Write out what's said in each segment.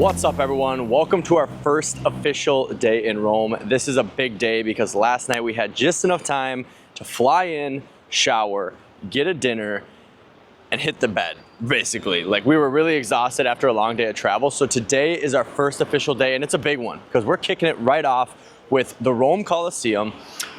What's up, everyone? Welcome to our first official day in Rome. This is a big day because last night we had just enough time to fly in, shower, get a dinner, and hit the bed, basically. Like, we were really exhausted after a long day of travel. So today is our first official day, and it's a big one because we're kicking it right off with the Rome Colosseum.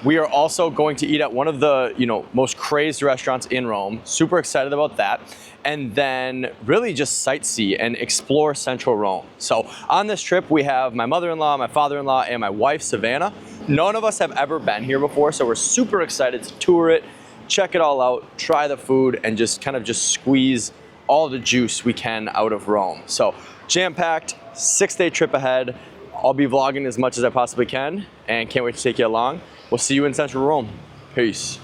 We are also going to eat at one of the, most crazed restaurants in Rome. Super excited about that. And then really just sightsee and explore central Rome. So on this trip, we have my mother-in-law, my father-in-law, and my wife, Savannah. None of us have ever been here before, so we're super excited to tour it, check it all out, try the food, and just squeeze all the juice we can out of Rome. So jam-packed, 6-day trip ahead. I'll be vlogging as much as I possibly can and can't wait to take you along. We'll see you in central Rome. Peace.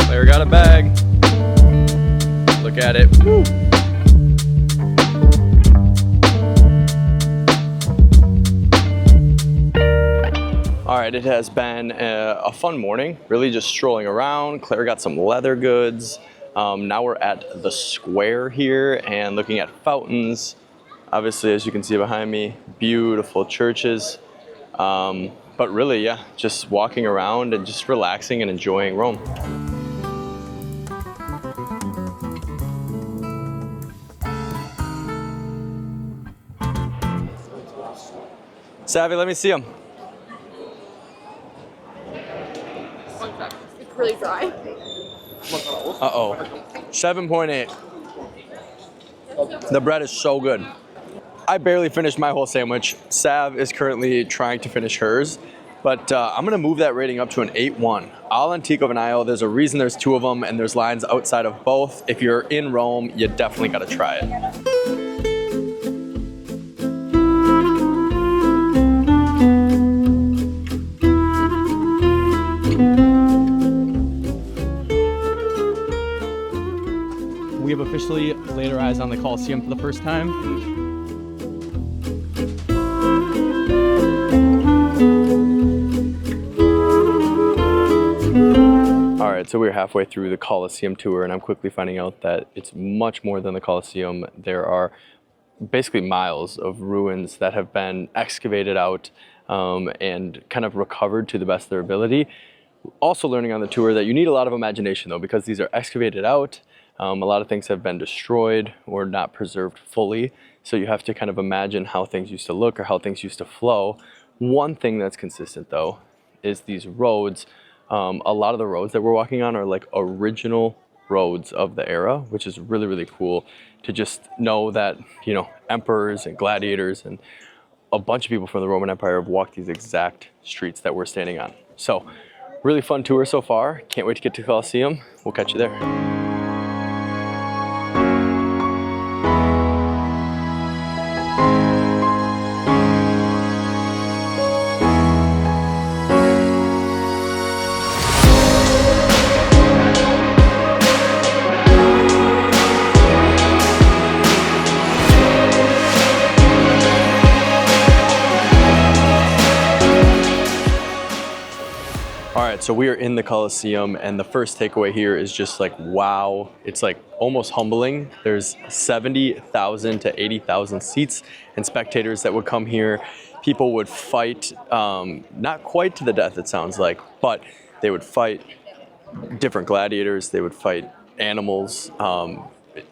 Claire got a bag. Look at it. Woo. All right, it has been a fun morning, really just strolling around. Claire got some leather goods. Now we're at the square here and looking at fountains. Obviously, as you can see behind me, beautiful churches. But really, yeah, just walking around and just relaxing and enjoying Rome. Savvy, let me see them. It's really dry. Uh-oh. 7.8. The bread is so good. I barely finished my whole sandwich. Sav is currently trying to finish hers, but I'm gonna move that rating up to an 8.1. All antique of an aisle. There's a reason there's 2 of them, and there's lines outside of both. If you're in Rome, you definitely gotta try it. We have officially laid our eyes on the Colosseum for the first time. All right, so we're halfway through the Colosseum tour, and I'm quickly finding out that it's much more than the Colosseum. There are basically miles of ruins that have been excavated out and kind of recovered to the best of their ability. Also learning on the tour that you need a lot of imagination, though, because these are excavated out. A lot of things have been destroyed or not preserved fully, so you have to kind of imagine how things used to look or how things used to flow. One thing that's consistent, though, is these roads. A lot of the roads that we're walking on are like original roads of the era, which is really, really cool to just know that, emperors and gladiators and a bunch of people from the Roman Empire have walked these exact streets that we're standing on. So, really fun tour so far. Can't wait to get to the Colosseum. We'll catch you there. All right, so we are in the Colosseum, and the first takeaway here is just like, wow. It's like almost humbling. There's 70,000 to 80,000 seats and spectators that would come here. People would fight, not quite to the death, it sounds like, but they would fight different gladiators. They would fight animals.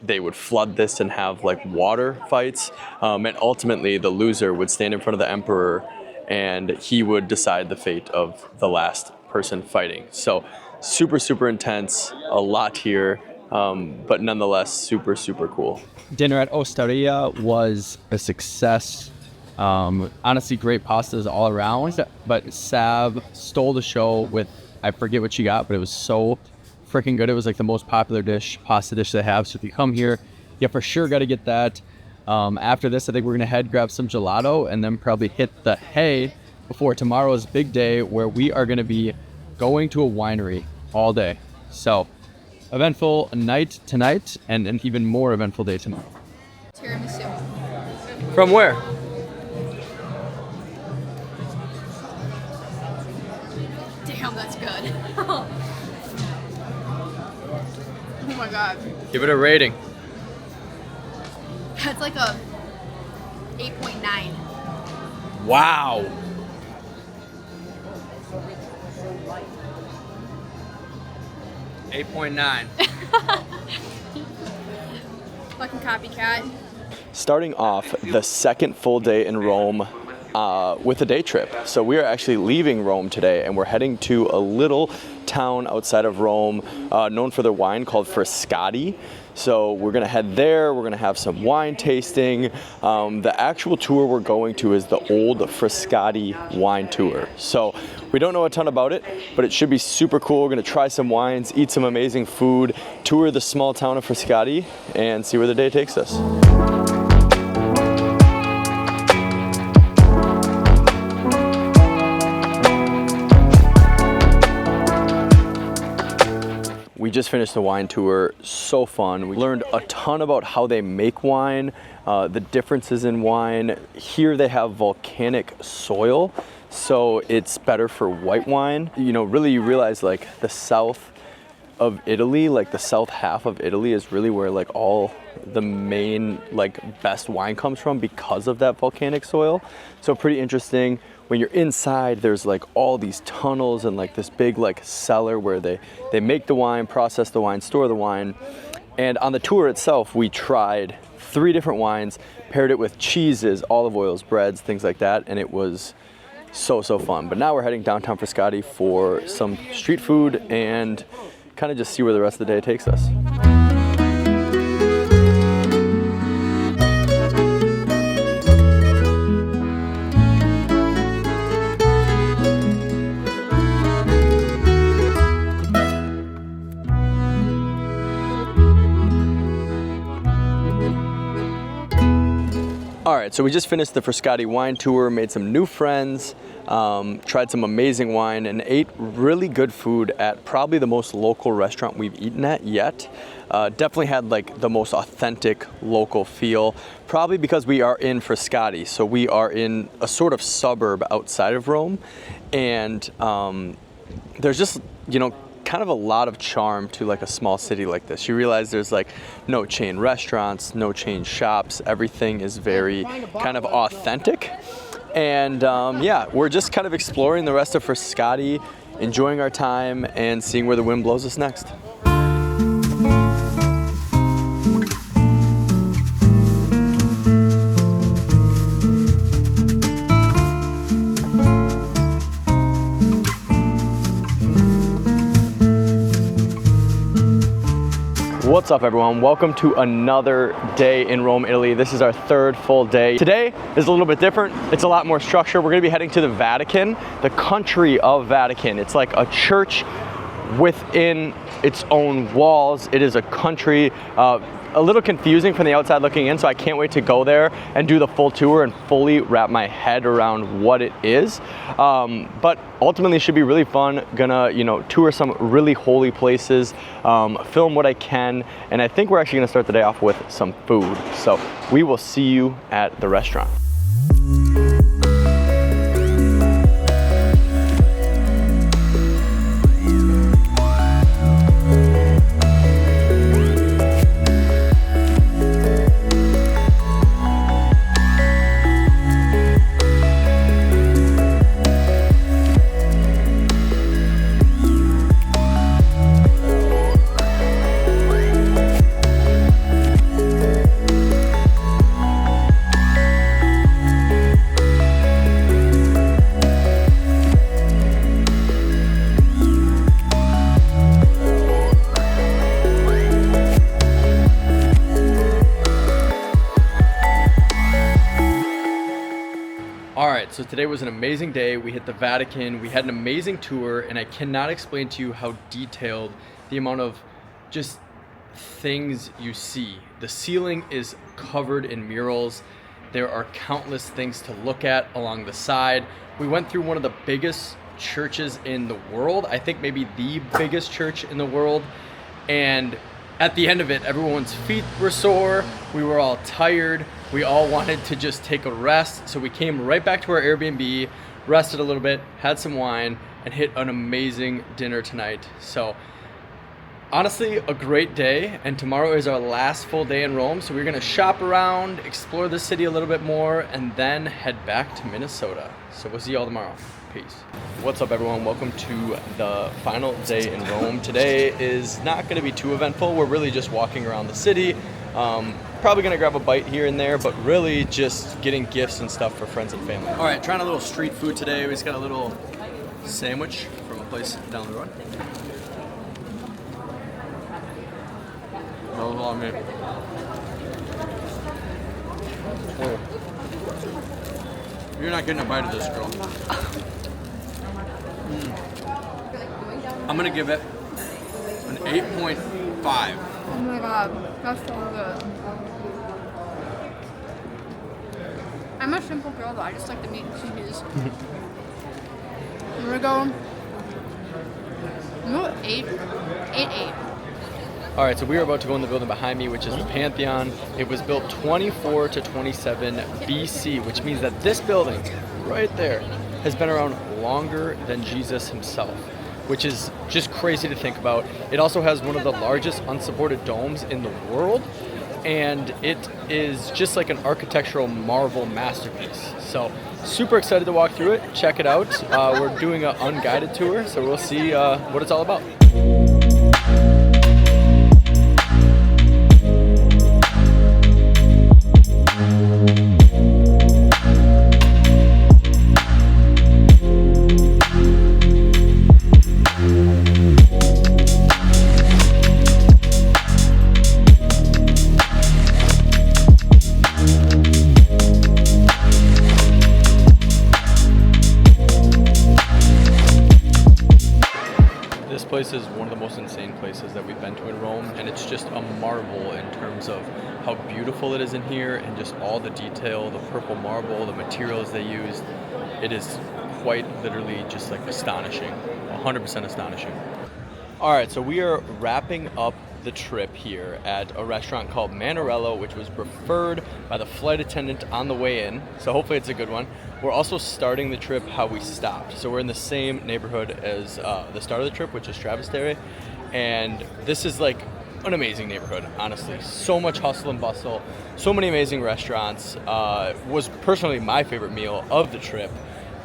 They would flood this and have like water fights. And ultimately, the loser would stand in front of the emperor, and he would decide the fate of the last person fighting. So super, super intense, a lot here, but nonetheless super, super cool. Dinner at Osteria was a success. Honestly, great pastas all around, but Sav stole the show with, I forget what she got, but it was so freaking good. It was like the most popular pasta dish they have. So if you come here, you for sure got to get that. After this, I think we're gonna head grab some gelato and then probably hit the hay before tomorrow's big day, where we are gonna be going to a winery all day. So eventful night tonight and an even more eventful day tomorrow. Tiramisu. From where? god. Give it a rating. That's like a 8.9. Wow. $8.9. Fucking copycat. Starting off the second full day in Rome with a day trip. So we are actually leaving Rome today and we're heading to a little town outside of Rome known for their wine called Frascati. So we're gonna head there, we're gonna have some wine tasting. The actual tour we're going to is the old Frascati wine tour. So we don't know a ton about it, but it should be super cool. We're gonna try some wines, eat some amazing food, tour the small town of Frascati, and see where the day takes us. We just finished the wine tour, so fun. We learned a ton about how they make wine, the differences in wine. Here they have volcanic soil, so it's better for white wine. You know, really you realize like the south of Italy, like the south half of Italy is really where like all the main like best wine comes from because of that volcanic soil. So pretty interesting. When you're inside, there's like all these tunnels and like this big like cellar where they make the wine, process the wine, store the wine. And on the tour itself, we tried 3 different wines, paired it with cheeses, olive oils, breads, things like that, and it was so fun. But now we're heading downtown Frascati for some street food and kind of just see where the rest of the day takes us. All right, so we just finished the Frascati wine tour, made some new friends, tried some amazing wine, and ate really good food at probably the most local restaurant we've eaten at yet. Definitely had like the most authentic local feel, probably because we are in Frascati. So we are in a sort of suburb outside of Rome, and there's just, you know, kind of a lot of charm to like a small city like this. You realize there's like no chain restaurants, no chain shops. Everything is very kind of authentic. And yeah, we're just kind of exploring the rest of Frascati, enjoying our time and seeing where the wind blows us next. What's up everyone? Welcome to another day in Rome, Italy. This is our 3rd full day. Today is a little bit different. It's a lot more structured. We're gonna be heading to the Vatican, the country of Vatican. It's like a church within its own walls. It is a country, a little confusing from the outside looking in, so I can't wait to go there and do the full tour and fully wrap my head around what it is. But ultimately it should be really fun. Gonna, you know, tour some really holy places, film what I can, and I think we're actually gonna start the day off with some food. So we will see you at the restaurant. So today was an amazing day. We hit the Vatican, we had an amazing tour, and I cannot explain to you how detailed the amount of just things you see. The ceiling is covered in murals. There are countless things to look at along the side. We went through one of the biggest churches in the world. I think maybe the biggest church in the world. And at the end of it, everyone's feet were sore. We were all tired. We all wanted to just take a rest. So we came right back to our Airbnb, rested a little bit, had some wine, and hit an amazing dinner tonight. So Honestly, a great day, and tomorrow is our last full day in Rome, so we're gonna shop around, explore the city a little bit more, and then head back to Minnesota. So we'll see y'all tomorrow. Peace. What's up, everyone? Welcome to the final day in Rome. Today is not gonna be too eventful. We're really just walking around the city. Probably gonna grab a bite here and there, but really just getting gifts and stuff for friends and family. All right, trying a little street food today. We just got a little sandwich from a place down the road. That was all I made. Oh. You're not getting a bite of this, girl. I'm gonna give it an 8.5. Oh my god, that's so good. I'm a simple girl though, I just like the meat and cheese. I'm gonna go 8. All right, so we are about to go in the building behind me, which is the Pantheon. It was built 24 to 27 BC, which means that this building right there has been around longer than Jesus himself, which is just crazy to think about. It also has one of the largest unsupported domes in the world, and it is just like an architectural marvel masterpiece. So super excited to walk through it, check it out. We're doing an unguided tour, so we'll see what it's all about. This place is one of the most insane places that we've been to in Rome, and it's just a marvel in terms of how beautiful it is in here and just all the detail, the purple marble, the materials they used. It is quite literally just like astonishing, 100% astonishing. All right, so we are wrapping up the trip here at a restaurant called Manarello, which was referred by the flight attendant on the way in. So hopefully it's a good one. We're also starting the trip how we stopped. So we're in the same neighborhood as the start of the trip, which is Trastevere. And this is like an amazing neighborhood, honestly. So much hustle and bustle, so many amazing restaurants. Was personally my favorite meal of the trip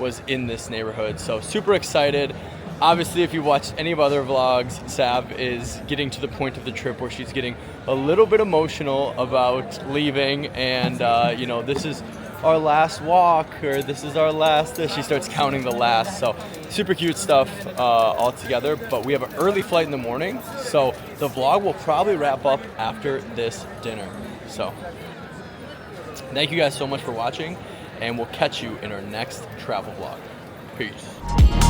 was in this neighborhood. So super excited. Obviously, if you watched any of other vlogs, Sav is getting to the point of the trip where she's getting a little bit emotional about leaving, and you know, this is our last walk, or this is our last, she starts counting the last. So super cute stuff all together, but we have an early flight in the morning, so the vlog will probably wrap up after this dinner. So thank you guys so much for watching, and we'll catch you in our next travel vlog. Peace.